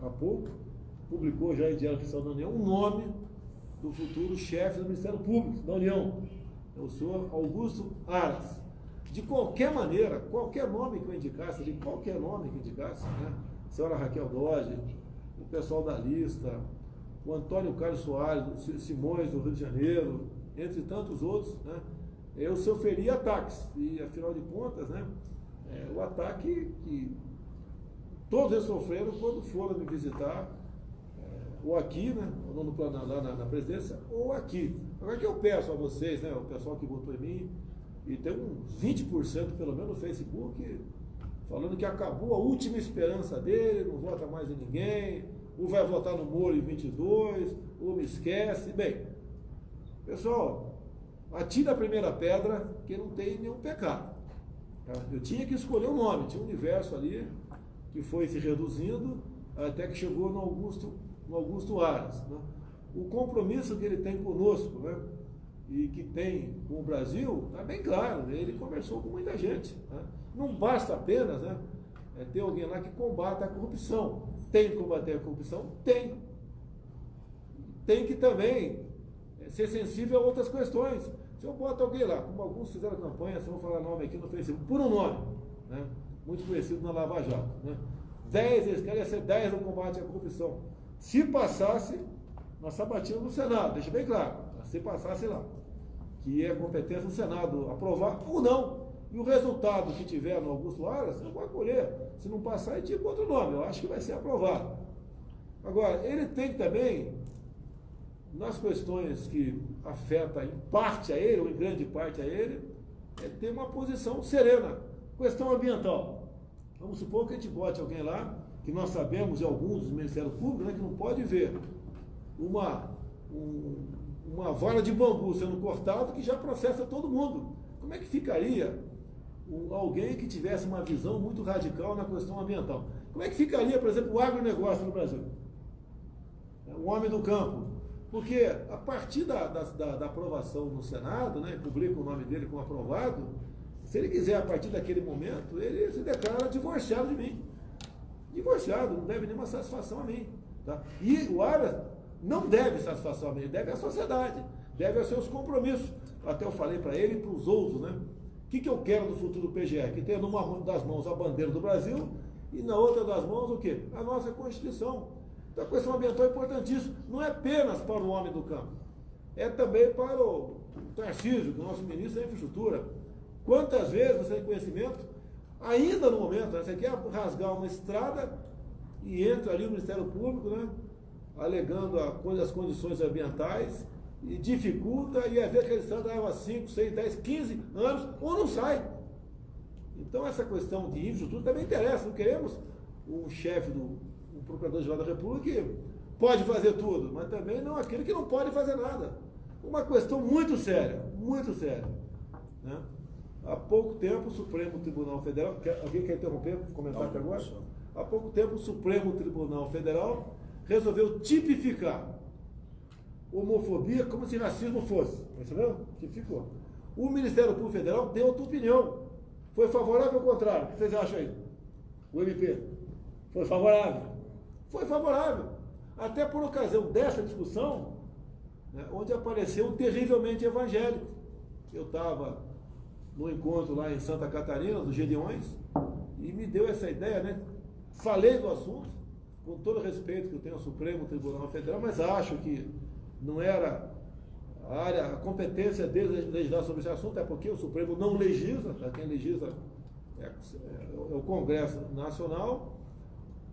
há pouco, publicou já em Diário Oficial da União o nome do futuro chefe do Ministério Público da União, é o senhor Augusto Aras. De qualquer maneira, qualquer nome que eu indicasse, né? A senhora Raquel Dodge, o pessoal da lista, o Antônio Carlos Soares, o Simões do Rio de Janeiro, entre tantos outros, né? Eu sofreria ataques, e afinal de contas, né, o ataque que todos eles sofreram quando foram me visitar, ou aqui, né, ou no plano, lá na presidência, ou aqui. Agora que eu peço a vocês, né, o pessoal que votou em mim, e tem uns 20% pelo menos no Facebook, falando que acabou a última esperança dele, não vota mais em ninguém, ou vai votar no Moro em 22, ou me esquece. Bem, pessoal, atire a primeira pedra que não tem nenhum pecado. Eu tinha que escolher o nome, tinha um universo ali que foi se reduzindo até que chegou no Augusto Aras, né? O compromisso que ele tem conosco, né, e que tem com o Brasil, está bem claro, né? Ele conversou com muita gente, né? Não basta apenas, né, ter alguém lá que combata a corrupção. Tem que combater a corrupção? Tem. Tem que também ser sensível a outras questões. Se eu boto alguém lá, como alguns fizeram campanha, se eu vou falar nome aqui no Facebook, por um nome, né, muito conhecido na Lava Jato, né, 10, eles querem ser 10 no combate à corrupção. Se passasse, nós sabatíamos no Senado, deixa bem claro, se passasse lá, que é competência do Senado aprovar ou não, e o resultado que tiver no Augusto Aras, eu vou acolher. Se não passar, eu digo outro nome, eu acho que vai ser aprovado. Agora, ele tem também, nas questões que afetam em parte a ele, ou em grande parte a ele, tem uma posição serena. Questão ambiental. Vamos supor que a gente bote alguém lá, que nós sabemos, de alguns dos Ministérios Públicos, né, que não pode ver uma vara de bambu sendo cortado que já processa todo mundo. Como é que ficaria alguém que tivesse uma visão muito radical na questão ambiental? Como é que ficaria, por exemplo, o agronegócio no Brasil? O homem do campo. Porque a partir da aprovação no Senado, né, publica o nome dele como aprovado, se ele quiser, a partir daquele momento, ele se declara divorciado de mim. Divorciado, não deve nenhuma satisfação a mim. Tá? E o Aras não deve satisfação a mim, deve à sociedade, deve aos seus compromissos. Até eu falei para ele e para os outros, né? O que eu quero no futuro do PGR? Que tenha numa das mãos a bandeira do Brasil e na outra das mãos o quê? A nossa Constituição. Então a questão ambiental é importantíssima. Não é apenas para o homem do campo, é também para o Tarcísio, que é o nosso ministro da Infraestrutura. Quantas vezes você tem conhecimento, ainda no momento, né, você quer rasgar uma estrada e entra ali o Ministério Público, né, alegando as condições ambientais, e dificulta, e às vezes aquela estrada leva 5, 6, 10, 15 anos, ou não sai. Então essa questão de infraestrutura também interessa. Não queremos um chefe um Procurador-Geral da República que pode fazer tudo, mas também não aquele que não pode fazer nada. Uma questão muito séria, né? Há pouco tempo o Supremo Tribunal Federal, alguém quer interromper, comentar aqui agora? Há pouco tempo o Supremo Tribunal Federal resolveu tipificar homofobia como se racismo fosse. Percebeu? Tipificou. O Ministério Público Federal deu outra opinião. Foi favorável ou contrário? O que vocês acham aí? O MP? Foi favorável? Foi favorável. Até por ocasião dessa discussão, né, onde apareceu terrivelmente evangélico. Eu estava no encontro lá em Santa Catarina, dos Gedeões, e me deu essa ideia, né? Falei do assunto, com todo o respeito que eu tenho ao Supremo Tribunal Federal, mas acho que não era a competência deles de legislar sobre esse assunto, é porque o Supremo não legisla, quem legisla é o Congresso Nacional.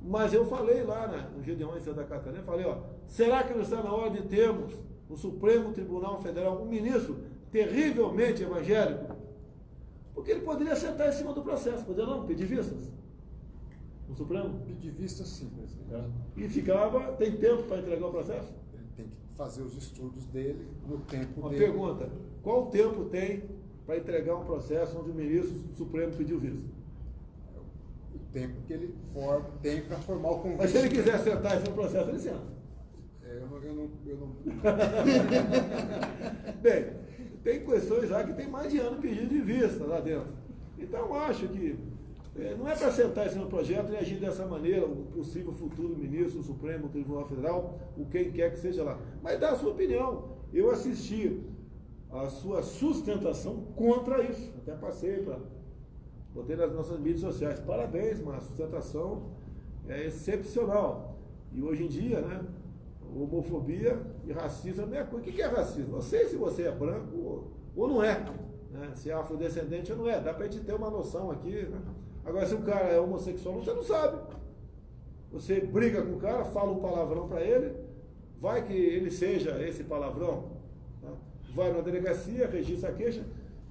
Mas eu falei lá, né, no Gedeões em Santa Catarina, falei, ó, será que não está na hora de termos no Supremo Tribunal Federal um ministro terrivelmente evangélico? Porque ele poderia sentar em cima do processo, poderia não, pedir vistas no Supremo? Pedir vistas, sim. E ficava, tem tempo para entregar o processo? Ele tem que fazer os estudos dele no tempo Uma dele. pergunta, qual tempo tem para entregar um processo onde o ministro do Supremo pediu vista? O tempo que ele tem para formar o Congresso. Mas se ele quiser sentar em cima do processo, ele senta. Eu não... Bem, tem questões lá que tem mais de ano pedido de vista lá dentro. Então, acho que Não é para sentar esse no projeto e agir dessa maneira, o possível futuro ministro do Supremo Tribunal Federal, o quem quer que seja lá. Mas dá a sua opinião. Eu assisti a sua sustentação contra isso. Até passei para botar nas nossas mídias sociais. Parabéns, mas a sustentação é excepcional. E hoje em dia, né, homofobia e racismo é a mesma coisa. O que é racismo? Não sei se você é branco ou não é. Né? Se é afrodescendente ou não é. Dá para a gente ter uma noção aqui, né? Agora, se o cara é homossexual, você não sabe. Você briga com o cara, fala um palavrão para ele, vai que ele seja esse palavrão, tá? Vai na delegacia, registra a queixa.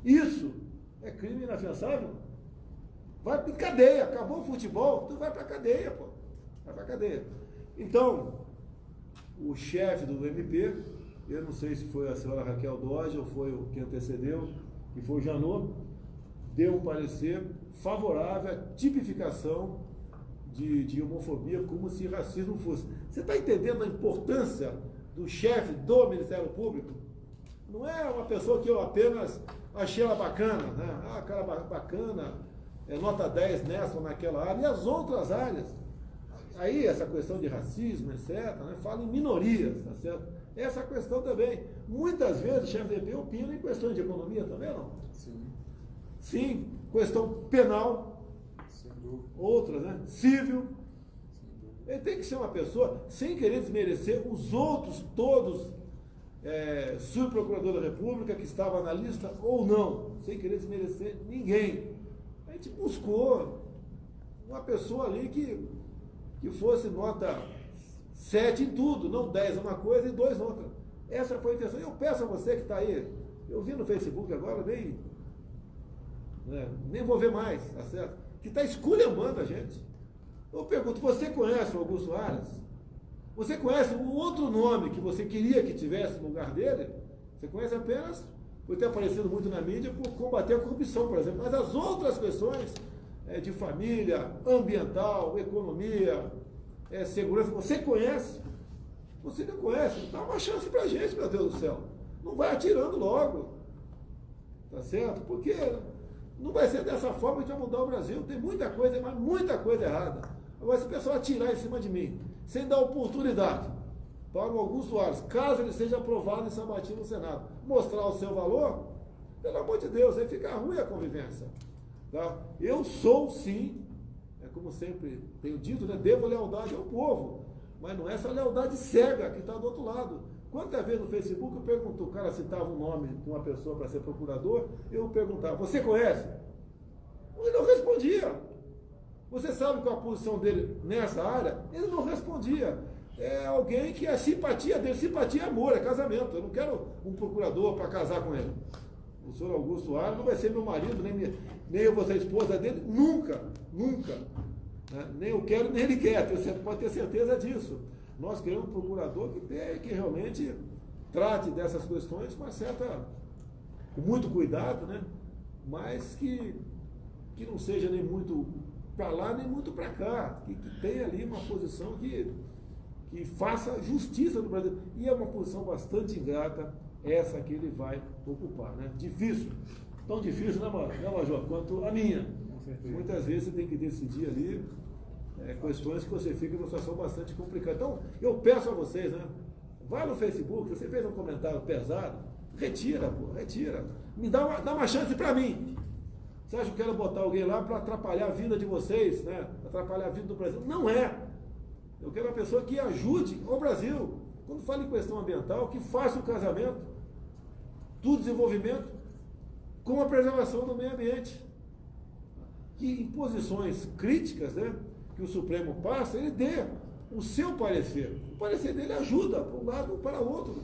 Isso é crime inafiançável. Vai para cadeia, acabou o futebol, tu vai para cadeia, pô. Vai para cadeia. Então, o chefe do MP, eu não sei se foi a senhora Raquel Dodge ou foi o que antecedeu, que foi o Janot, deu um parecer favorável à tipificação de homofobia como se racismo fosse. Você está entendendo a importância do chefe do Ministério Público? Não é uma pessoa que eu apenas achei ela bacana, né? Ah, cara bacana, nota 10 nessa ou naquela área, e as outras áreas. Aí essa questão de racismo, etc., né, fala em minorias, tá certo? Essa questão também. Muitas vezes o chefe do EP opina em questões de economia também, não? Sim. Sim, questão penal, outras, né? Civil. Ele tem que ser uma pessoa, sem querer desmerecer os outros todos, subprocurador da República, que estava na lista ou não, sem querer desmerecer ninguém. A gente buscou uma pessoa ali que fosse nota 7 em tudo, não 10 uma coisa e 2 outra. Essa foi a intenção. Eu peço a você que está aí, eu vi no Facebook agora, nem vou ver mais, tá certo? Que está esculhambando a gente. Eu pergunto, você conhece o Augusto Aras? Você conhece o outro nome que você queria que tivesse no lugar dele? Você conhece apenas por ter aparecido muito na mídia por combater a corrupção, por exemplo. Mas as outras questões de família, ambiental, economia, segurança, você conhece? Você não conhece? Dá uma chance pra gente, meu Deus do céu. Não vai atirando logo. Tá certo? Porque não vai ser dessa forma que vai mudar o Brasil. Tem muita coisa, mas muita coisa errada. Agora, se o pessoal atirar em cima de mim, sem dar oportunidade para o Augusto Aras, caso ele seja aprovado em Sambatinho no Senado, mostrar o seu valor, pelo amor de Deus, aí fica ruim a convivência. Tá? Eu sou, sim, como sempre tenho dito, né, devo lealdade ao povo, mas não é essa lealdade cega que está do outro lado. Quantas vezes no Facebook eu pergunto, o cara citava um nome de uma pessoa para ser procurador, eu perguntava, você conhece? Ele não respondia. Você sabe qual a posição dele nessa área? Ele não respondia. É alguém que a simpatia dele, simpatia é amor, é casamento. Eu não quero um procurador para casar com ele. O senhor Augusto Aras não vai ser meu marido, nem eu vou ser esposa dele, nunca, nunca. Né? Nem eu quero, nem ele quer, você pode ter certeza disso. Nós queremos um procurador que realmente trate dessas questões com muito cuidado, né? Mas que não seja nem muito para lá, nem muito para cá, que tenha ali uma posição que faça justiça no Brasil. E é uma posição bastante ingrata essa que ele vai ocupar, né? Difícil, tão difícil, né, Major, quanto a minha. Muitas vezes você tem que decidir ali questões que você fica numa situação bastante complicada. Então, eu peço a vocês, né? Vai no Facebook, você fez um comentário pesado, retira, pô, retira. Me dá uma chance para mim. Você acha que eu quero botar alguém lá para atrapalhar a vida de vocês, né? Atrapalhar a vida do Brasil? Não é. Eu quero uma pessoa que ajude o Brasil. Quando fala em questão ambiental, que faça o casamento do desenvolvimento com a preservação do meio ambiente. Que em posições críticas, né, que o Supremo passa, ele dê o seu parecer. O parecer dele ajuda para um lado ou para o outro.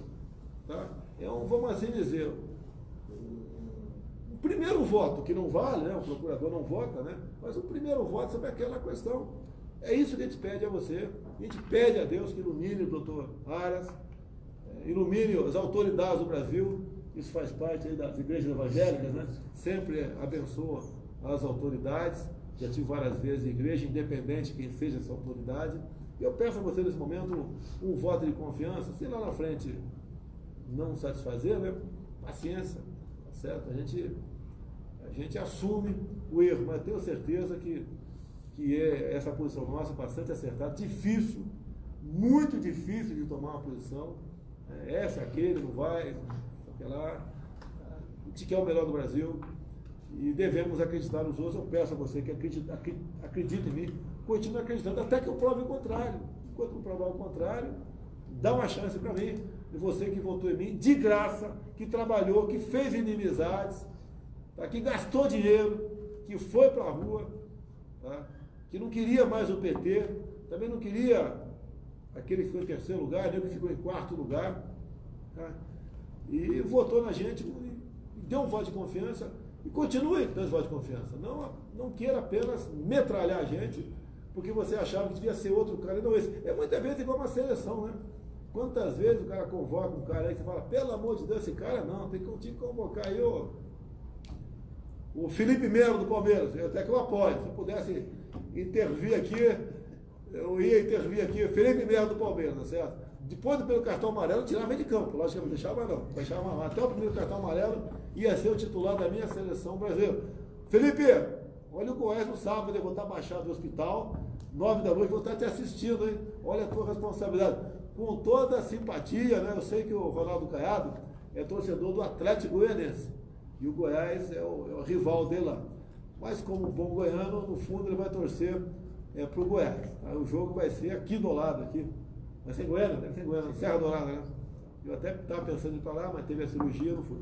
Tá? Vamos assim dizer, o primeiro voto, que não vale, né, o procurador não vota, né, mas o primeiro voto sobre aquela questão. É isso que a gente pede a você. A gente pede a Deus que ilumine o doutor Aras, ilumine as autoridades do Brasil. Isso faz parte aí das igrejas evangélicas, né? Sempre abençoa as autoridades. Já tive várias vezes igreja, independente quem seja essa autoridade. E eu peço a você nesse momento um voto de confiança. Se lá na frente não satisfazer, né? Paciência, tá certo? A gente a gente assume o erro, mas tenho certeza que essa posição nossa é bastante acertada, difícil, muito difícil de tomar uma posição, essa, aquele, não vai, aquela, a gente quer o melhor do Brasil e devemos acreditar nos outros. Eu peço a você que acredite em mim, continue acreditando até que eu prove o contrário. Enquanto eu provar o contrário, dá uma chance para mim, e você que votou em mim, de graça, que trabalhou, que fez inimizades, tá? Que gastou dinheiro, que foi para a rua, tá? Que não queria mais o PT, também não queria aquele que ficou em terceiro lugar, nem que ficou em quarto lugar, tá? E votou na gente, deu um voto de confiança, e continue dando voto de confiança. Não queira apenas metralhar a gente, porque você achava que devia ser outro cara, e não esse. É muitas vezes igual uma seleção, né? Quantas vezes o cara convoca um cara aí que você fala, pelo amor de Deus, esse cara não, tem que convocar aí o Felipe Melo do Palmeiras, até que eu apoio. Se eu pudesse intervir aqui, eu ia intervir aqui, Felipe Melo do Palmeiras, tá certo? Depois pelo cartão amarelo, eu tirava ele de campo, logicamente, deixava não, deixava até o primeiro cartão amarelo, ia ser o titular da minha seleção brasileira. Felipe, olha o Goiás no sábado, eu vou estar baixado do hospital, 9 da noite, vou estar te assistindo, hein? Olha a tua responsabilidade. Com toda a simpatia, né? Eu sei que o Ronaldo Caiado é torcedor do Atlético Goianense, e o Goiás é o rival dele lá. Mas como bom goiano, no fundo ele vai torcer para o Goiás. Aí o jogo vai ser aqui do lado, aqui. Vai ser em Goiânia? Deve ser em Goiânia, Serra Dourada, né? Eu até estava pensando em ir para lá, mas teve a cirurgia, não fui.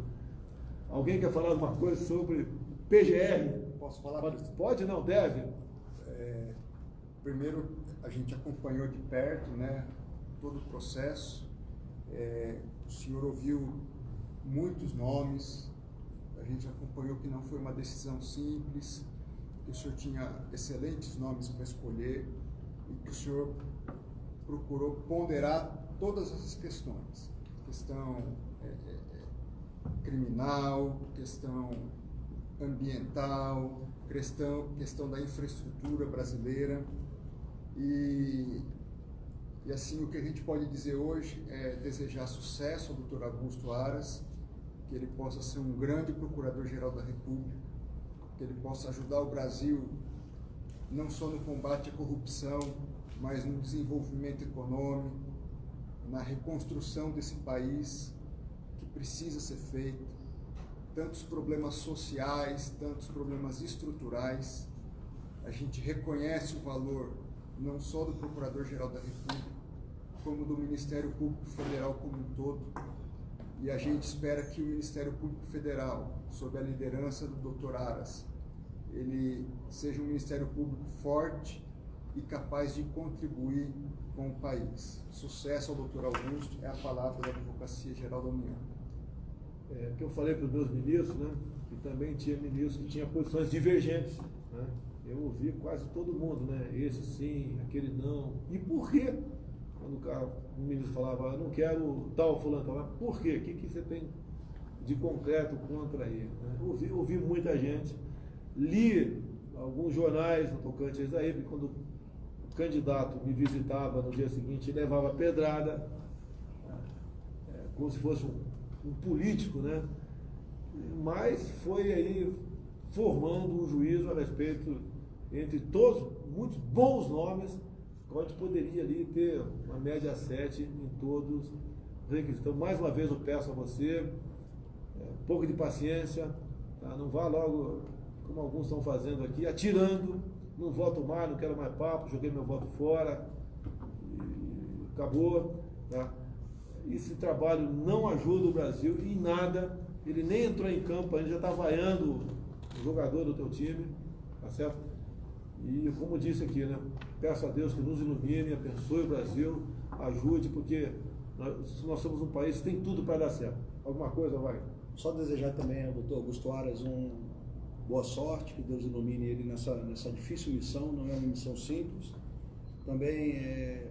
Alguém quer falar alguma coisa sobre PGR? Posso falar? Pode, não, deve. Primeiro, a gente acompanhou de perto, né, todo o processo. O senhor ouviu muitos nomes, a gente acompanhou que não foi uma decisão simples, que o senhor tinha excelentes nomes para escolher e que o senhor procurou ponderar todas essas questões. Questão criminal, questão ambiental, questão da infraestrutura brasileira. E assim, o que a gente pode dizer hoje é desejar sucesso ao Dr. Augusto Aras, que ele possa ser um grande procurador-geral da República, que ele possa ajudar o Brasil não só no combate à corrupção, mas no desenvolvimento econômico, na reconstrução desse país que precisa ser feito, tantos problemas sociais, tantos problemas estruturais. A gente reconhece o valor não só do Procurador-Geral da República, como do Ministério Público Federal como um todo. E a gente espera que o Ministério Público Federal, sob a liderança do Dr. Aras, ele seja um Ministério Público forte e capaz de contribuir com o país. Sucesso ao Dr. Augusto é a palavra da Advocacia Geral da União. Que eu falei para os meus ministros, né, que também tinha ministros que tinham posições divergentes, né? Eu ouvi quase todo mundo, né? Esse sim, aquele não. E por quê? Quando o ministro falava, eu não quero tal fulano, falava, por quê? O que você tem de concreto contra ele? Né? Ouvi muita gente, li alguns jornais no tocante a isso aí, porque quando o candidato me visitava no dia seguinte, ele levava pedrada, como se fosse um político, né? Mas foi aí formando um juízo a respeito, entre todos, muitos bons nomes, onde poderia ali ter uma média 7 em todos os requisitos. Então, mais uma vez, eu peço a você, um pouco de paciência, tá? Não vá logo, como alguns estão fazendo aqui, atirando, não voto mais, não quero mais papo, joguei meu voto fora, e acabou, tá? Esse trabalho não ajuda o Brasil em nada, ele nem entrou em campo ainda, já está vaiando o jogador do teu time, tá certo? E como disse aqui, né, peço a Deus que nos ilumine, abençoe o Brasil, ajude, porque nós somos um país que tem tudo para dar certo. Alguma coisa, vai? Só desejar também ao Dr. Augusto Aras boa sorte, que Deus ilumine ele nessa difícil missão, não é uma missão simples. Também